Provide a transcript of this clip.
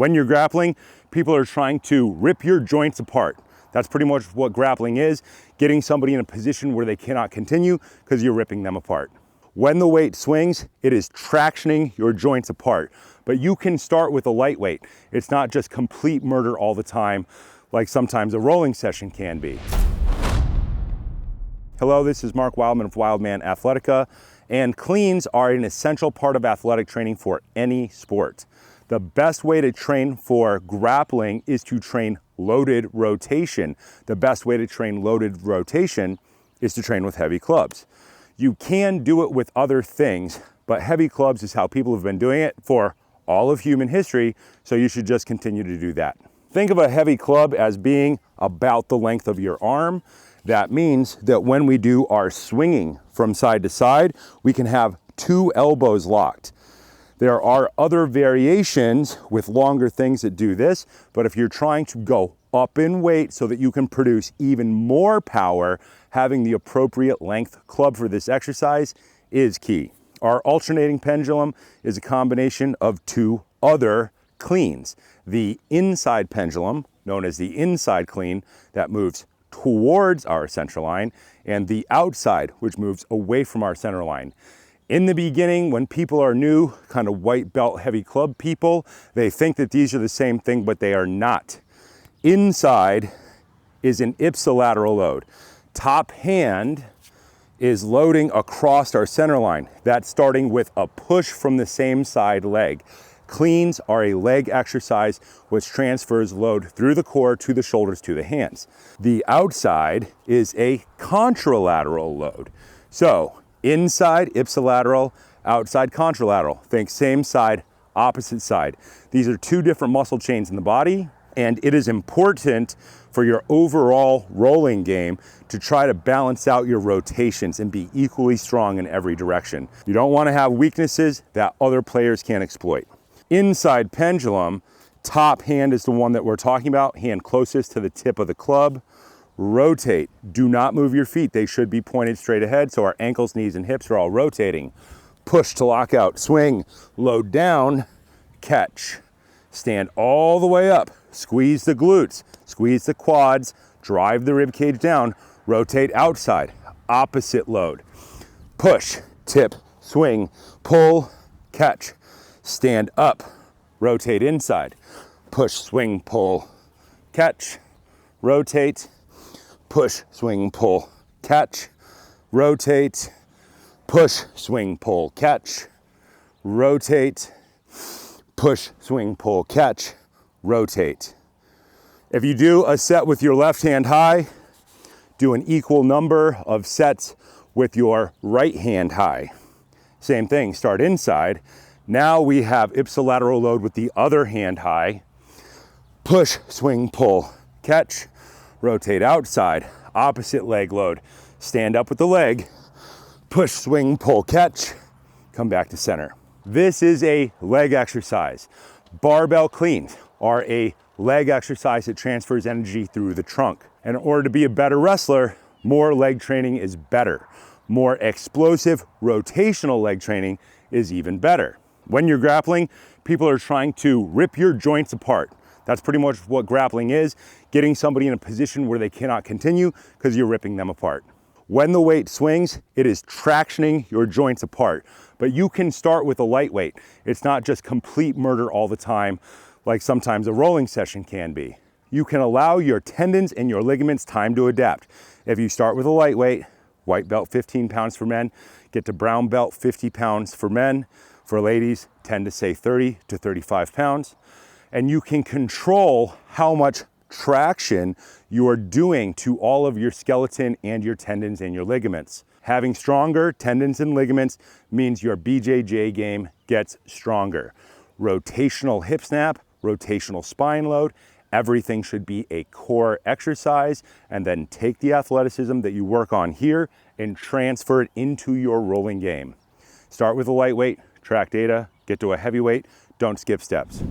When you're grappling, people are trying to rip your joints apart. That's pretty much what grappling is, getting somebody in a position where they cannot continue because you're ripping them apart. When the weight swings, it is tractioning your joints apart, but you can start with a lightweight. It's not just complete murder all the time, like sometimes a rolling session can be. Hello, this is Mark Wildman of Wildman Athletica, and cleans are an essential part of athletic training for any sport. The best way to train for grappling is to train loaded rotation. The best way to train loaded rotation is to train with heavy clubs. You can do it with other things, but heavy clubs is how people have been doing it for all of human history, so you should just continue to do that. Think of a heavy club as being about the length of your arm. That means that when we do our swinging from side to side, we can have two elbows locked. There are other variations with longer things that do this, but if you're trying to go up in weight so that you can produce even more power, having the appropriate length club for this exercise is key. Our alternating pendulum is a combination of two other cleans. The inside pendulum, known as the inside clean, that moves towards our center line, and the outside, which moves away from our center line. In the beginning, when people are new, kind of white belt heavy club people, they think that these are the same thing, but they are not. Inside is an ipsilateral load. Top hand is loading across our center line. That's starting with a push from the same side leg. Cleans are a leg exercise which transfers load through the core to the shoulders to the hands. The outside is a contralateral load. So inside ipsilateral, outside contralateral. Think same side, opposite side. These are two different muscle chains in the body, and it is important for your overall rolling game to try to balance out your rotations and be equally strong in every direction. You don't want to have weaknesses that other players can't exploit. Inside pendulum, top hand is the one that we're talking about, hand closest to the tip of the club. Rotate. Do not move your feet. They should be pointed straight ahead, so our ankles, knees, and hips are all rotating. Push to lock out. Swing. Load down. Catch. Stand all the way up. Squeeze the glutes. Squeeze the quads. Drive the rib cage down. Rotate outside. Opposite load. Push. Tip. Swing. Pull. Catch. Stand up. Rotate inside. Push. Swing. Pull. Catch. Rotate. Push, swing, pull, catch, rotate, push, swing, pull, catch, rotate, push, swing, pull, catch, rotate. If you do a set with your left hand high, do an equal number of sets with your right hand high. Same thing, start inside. Now we have ipsilateral load with the other hand high. Push, swing, pull, catch, rotate outside, opposite leg load. Stand up with the leg, push, swing, pull, catch, come back to center. This is a leg exercise. Barbell cleans are a leg exercise that transfers energy through the trunk. And in order to be a better wrestler, more leg training is better. More explosive rotational leg training is even better. When you're grappling, people are trying to rip your joints apart. That's pretty much what grappling is, getting somebody in a position where they cannot continue because you're ripping them apart. When the weight swings, it is tractioning your joints apart, but you can start with a lightweight. It's not just complete murder all the time, like sometimes a rolling session can be. You can allow your tendons and your ligaments time to adapt. If you start with a lightweight, white belt 15 pounds for men, get to brown belt 50 pounds for men. For ladies, tend to say 30 to 35 pounds. And you can control how much traction you are doing to all of your skeleton and your tendons and your ligaments. Having stronger tendons and ligaments means your BJJ game gets stronger. Rotational hip snap, rotational spine load, everything should be a core exercise, and then take the athleticism that you work on here and transfer it into your rolling game. Start with a lightweight, track data, get to a heavyweight, don't skip steps.